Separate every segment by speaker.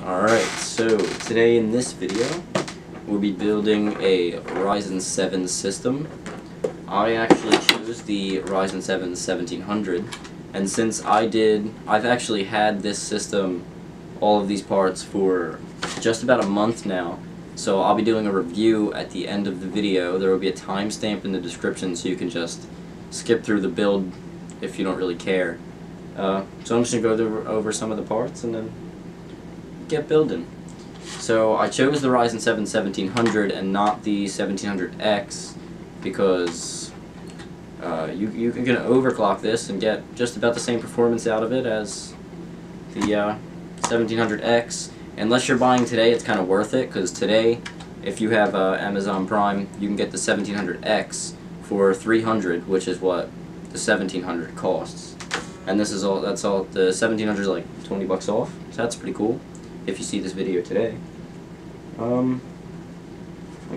Speaker 1: Alright, so today in this video we'll be building a Ryzen 7 system. I actually chose the Ryzen 7 1700, and since I've actually had this system, all of these parts, for just about a month now, so I'll be doing a review at the end of the video. There will be a timestamp in the description so you can just skip through the build if you don't really care. So I'm just going to go over some of the parts and then get building. So I chose the Ryzen 7 1700 and not the 1700X because you can overclock this and get just about the same performance out of it as the 1700X. Unless you're buying today, it's kind of worth it, because today, if you have Amazon Prime, you can get the 1700X for $300, which is what the 1700 costs. And this is all. That's all. The 1700 is like 20 bucks off, so that's pretty cool. If you see this video today. I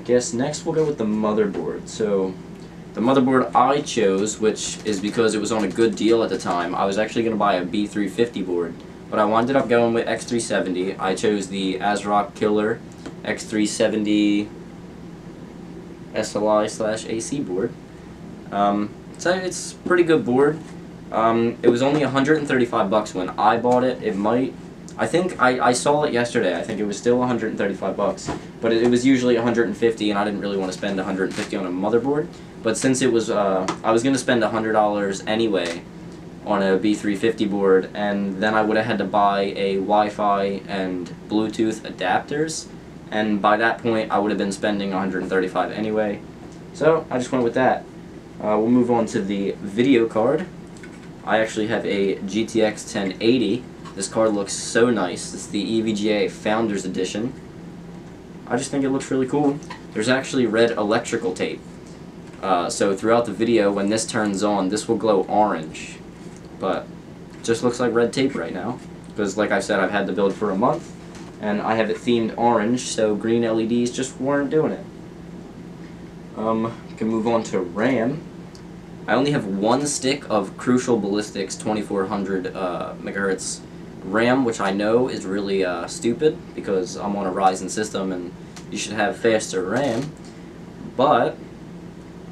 Speaker 1: guess next we'll go with the motherboard. So the motherboard I chose, which is because it was on a good deal at the time. I was actually going to buy a B350 board, but I wound up going with X370. I chose the ASRock Killer X370 SLI/AC board. So it's a pretty good board. It was only 135 bucks when I bought it. I think I saw it yesterday. I think it was still 135 bucks, but it was usually 150, and I didn't really want to spend 150 on a motherboard. But since it was, I was going to spend $100 anyway on a B350 board, and then I would have had to buy a Wi-Fi and Bluetooth adapters, and by that point I would have been spending 135 anyway. So I just went with that. We'll move on to the video card. I actually have a GTX 1080. This card looks so nice. It's the EVGA Founders Edition. I just think it looks really cool. There's actually red electrical tape. So throughout the video, when this turns on, this will glow orange. But it just looks like red tape right now. Because like I said, I've had the build for a month, and I have it themed orange, so green LEDs just weren't doing it. We can move on to RAM. I only have one stick of Crucial Ballistics 2400 megahertz RAM, which I know is really stupid because I'm on a Ryzen system and you should have faster RAM. But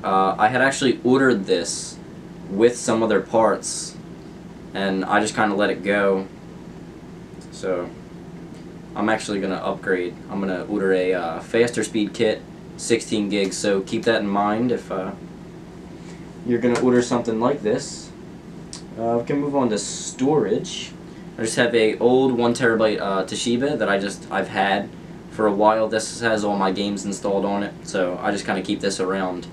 Speaker 1: I had actually ordered this with some other parts, and I just kind of let it go. So I'm actually going to upgrade. I'm going to order a faster speed kit, 16 gigs, so keep that in mind if you're going to order something like this. We can move on to storage. I just have a old 1 terabyte Toshiba that I've had for a while. This has all my games installed on it, so I just kind of keep this around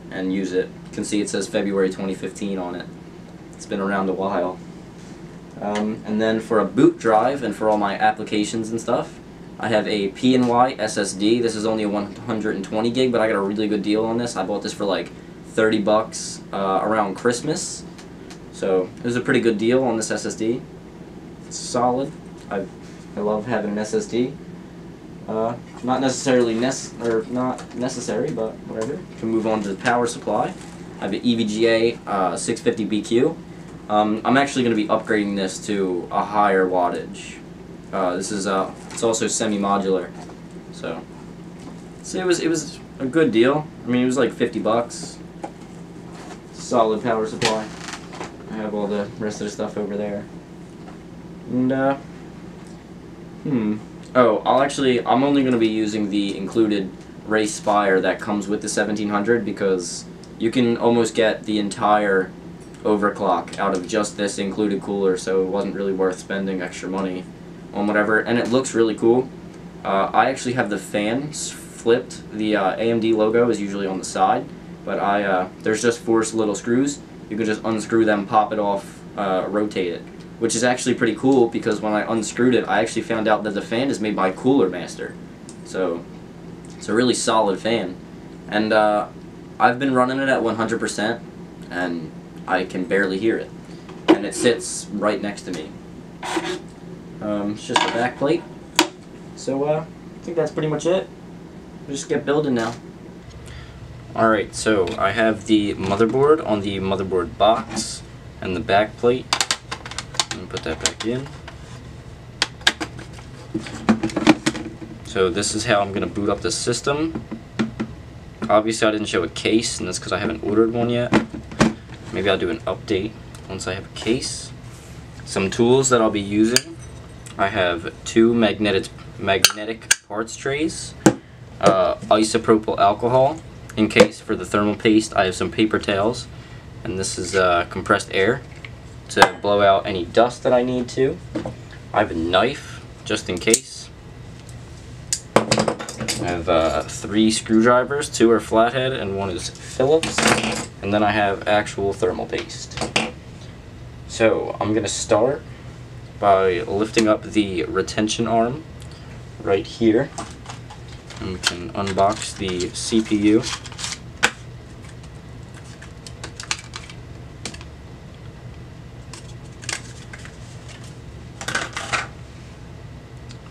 Speaker 1: and use it. You can see it says February 2015 on it. It's been around a while. And then for a boot drive and for all my applications and stuff, I have a PNY SSD. This is only a 120 gig, but I got a really good deal on this. I bought this for like 30 bucks around Christmas, so it was a pretty good deal on this SSD. It's solid. I love having an SSD. Not necessarily not necessary, but whatever. Can move on to the power supply. I have an EVGA 650BQ. I'm actually going to be upgrading this to a higher wattage. This is it's also semi-modular, so it was a good deal. I mean, it was like 50 bucks. Solid power supply. I have all the rest of the stuff over there. And I'm only going to be using the included Wraith Spire that comes with the 1700, because you can almost get the entire overclock out of just this included cooler, so it wasn't really worth spending extra money on whatever. And it looks really cool. I actually have the fans flipped. The AMD logo is usually on the side, but there's just 4 little screws. You can just unscrew them, pop it off, rotate it, which is actually pretty cool, because when I unscrewed it, I actually found out that the fan is made by Cooler Master. So it's a really solid fan, and I've been running it at 100%, and I can barely hear it, and it sits right next to me. It's just a back plate. So I think that's pretty much it. We'll just get building now. Alright, so I have the motherboard on the motherboard box and the back plate. Put that back in. So this is how I'm going to boot up the system. Obviously I didn't show a case, and that's because I haven't ordered one yet. Maybe I'll do an update once I have a case. Some tools that I'll be using. I have 2 magnetic parts trays, isopropyl alcohol in case for the thermal paste. I have some paper towels, and this is compressed air to blow out any dust that I need to. I have a knife just in case. I have 3 screwdrivers, 2 are flathead and 1 is Phillips, and then I have actual thermal paste. So I'm going to start by lifting up the retention arm right here, and we can unbox the CPU.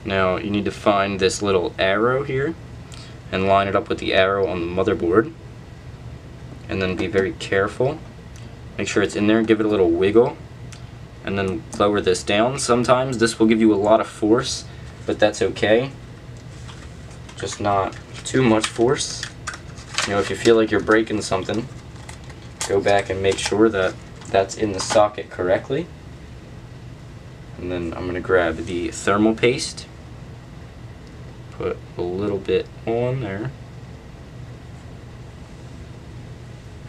Speaker 1: Now you need to find this little arrow here and line it up with the arrow on the motherboard, and then be very careful. Make sure it's in there, give it a little wiggle, and then lower this down. Sometimes this will give you a lot of force, but that's okay. Just not too much force. You know, if you feel like you're breaking something, go back and make sure that that's in the socket correctly. And then I'm going to grab the thermal paste, put a little bit on there,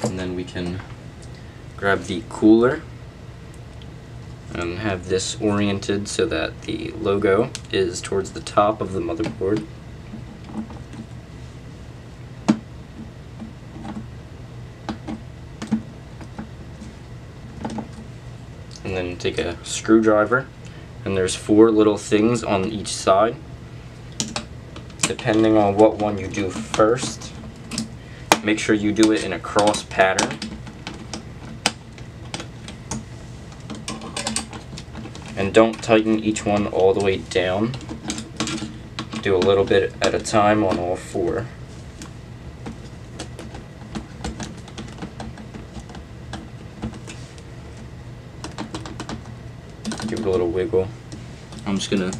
Speaker 1: and then we can grab the cooler and have this oriented so that the logo is towards the top of the motherboard. And then take a screwdriver, and there's 4 little things on each side. Depending on what one you do first, make sure you do it in a cross pattern. And don't tighten each one all the way down. Do a little bit at a time on all 4. Give it a little wiggle. I'm just gonna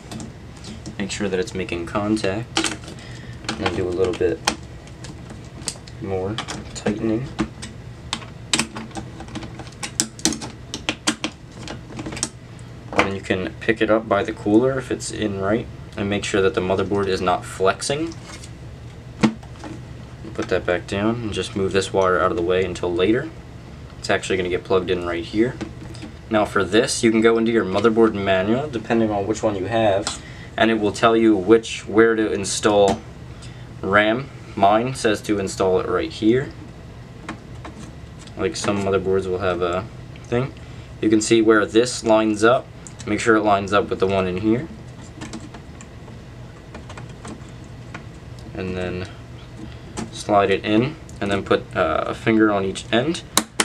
Speaker 1: make sure that it's making contact, and then do a little bit more tightening. And you can pick it up by the cooler if it's in right, and make sure that the motherboard is not flexing. Put that back down and just move this wire out of the way until later. It's actually going to get plugged in right here. Now for this, you can go into your motherboard manual, depending on which one you have, and it will tell you where to install RAM. Mine says to install it right here. Like some motherboards will have a thing. You can see where this lines up. Make sure it lines up with the one in here. And then slide it in, and then put a finger on each end.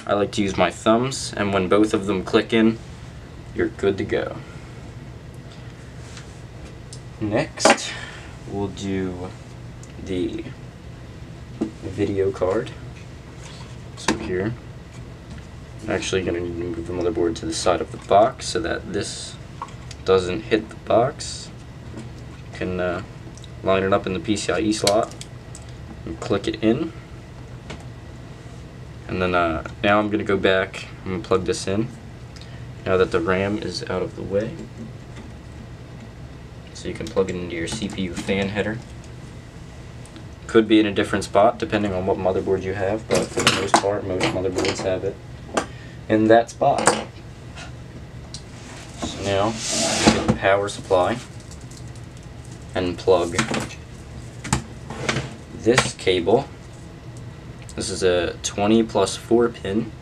Speaker 1: I like to use my thumbs, and when both of them click in, you're good to go. Next, we'll do the video card. So here, I'm actually going to need to move the motherboard to the side of the box so that this doesn't hit the box. You can line it up in the PCIe slot and click it in. And then now I'm going to go back and plug this in now that the RAM is out of the way. So you can plug it into your CPU fan header. Could be in a different spot depending on what motherboard you have, but for the most part, most motherboards have it in that spot. So now, get the power supply and plug this cable. This is a 20 plus 4 pin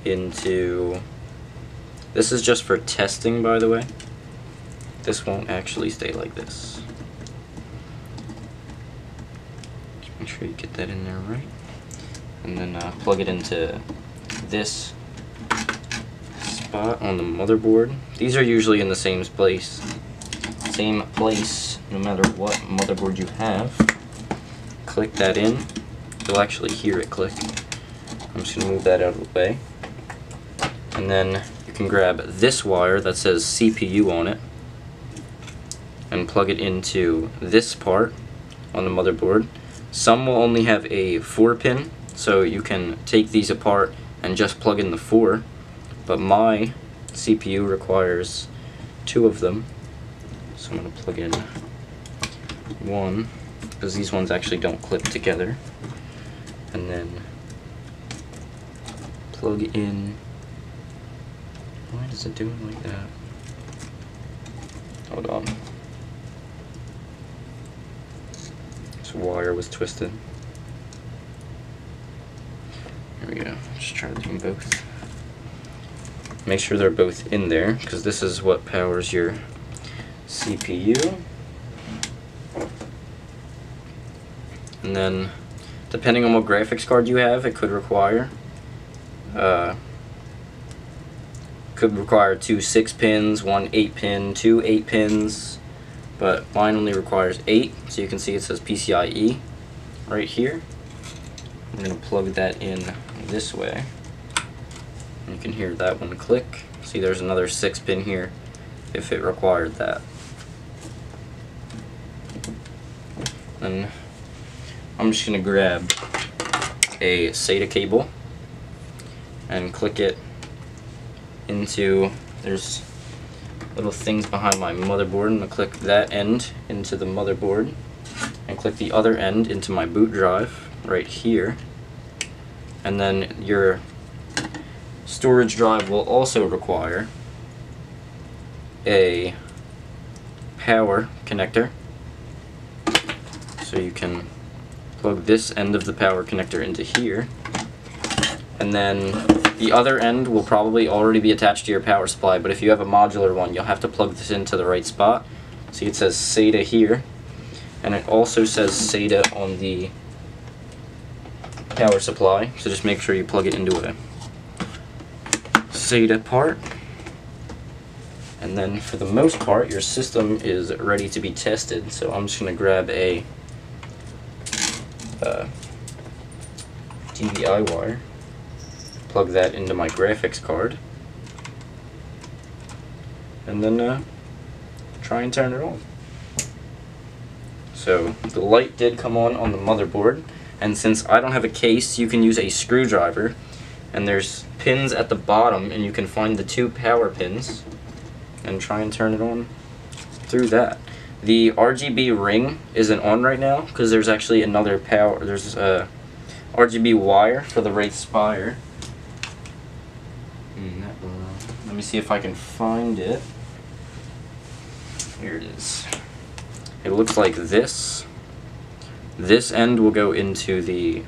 Speaker 1: into, this is just for testing, by the way. This won't actually stay like this. Just make sure you get that in there right. And then plug it into this spot on the motherboard. These are usually in the same place no matter what motherboard you have. Click that in. You'll actually hear it click. I'm just going to move that out of the way. And then you can grab this wire that says CPU on it and plug it into this part on the motherboard. Some will only have a 4-pin, so you can take these apart and just plug in the 4, but my CPU requires 2 of them, so I'm going to plug in 1, because these ones actually don't clip together, and then plug in. Why is it doing like that? Hold on. This wire was twisted. There we go. Just try to do them both. Make sure they're both in there, because this is what powers your CPU. And then, depending on what graphics card you have, it could require 2 6-pins, 1 8-pin, 2 8-pins, but mine only requires 8, so you can see it says PCIe right here. I'm going to plug that in this way. You can hear that one click. See, there's another 6-pin here if it required that. And I'm just going to grab a SATA cable and click it into, there's little things behind my motherboard. I'm going to click that end into the motherboard and click the other end into my boot drive right here. And then your storage drive will also require a power connector. So you can plug this end of the power connector into here, and then the other end will probably already be attached to your power supply, but if you have a modular one, you'll have to plug this into the right spot. See, it says SATA here, and it also says SATA on the power supply, so just make sure you plug it into a SATA part. And then for the most part, your system is ready to be tested, so I'm just going to grab a DVI wire, plug that into my graphics card, and then try and turn it on. So the light did come on the motherboard, and since I don't have a case, you can use a screwdriver, and there's pins at the bottom, and you can find the 2 power pins and try and turn it on through that. The RGB ring isn't on right now because there's actually another power, there's a RGB wire for the Wraith Spire. Let me see if I can find it. Here it is. It looks like this. This end will go into the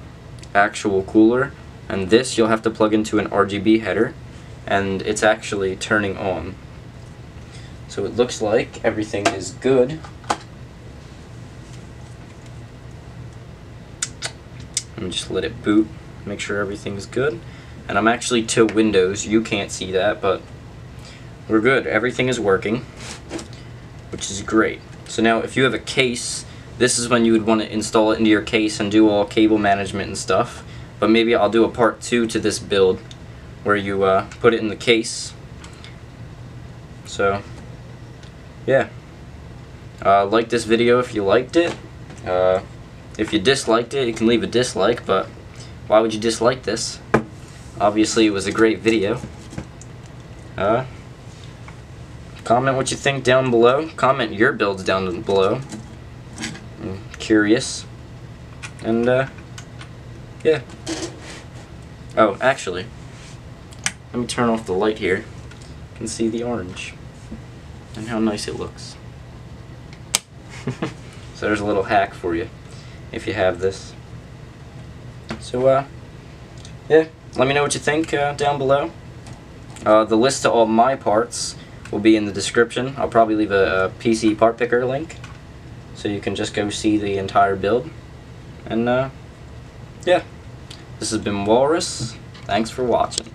Speaker 1: actual cooler, and this you'll have to plug into an RGB header, and it's actually turning on. So it looks like everything is good. Let me just let it boot, make sure everything's good. And I'm actually to Windows, you can't see that, but we're good. Everything is working, which is great. So now if you have a case, this is when you would want to install it into your case and do all cable management and stuff. But maybe I'll do a part 2 to this build where you put it in the case. So yeah, like this video if you liked it. If you disliked it, you can leave a dislike, but why would you dislike this? Obviously it was a great video. Comment what you think down below. Comment your builds down below. I'm curious. And yeah. Oh, actually, let me turn off the light here. You can see the orange and how nice it looks. So there's a little hack for you if you have this. So yeah, let me know what you think down below. The list to all my parts will be in the description. I'll probably leave a PC part picker link so you can just go see the entire build. And yeah, this has been Walrus. Thanks for watching.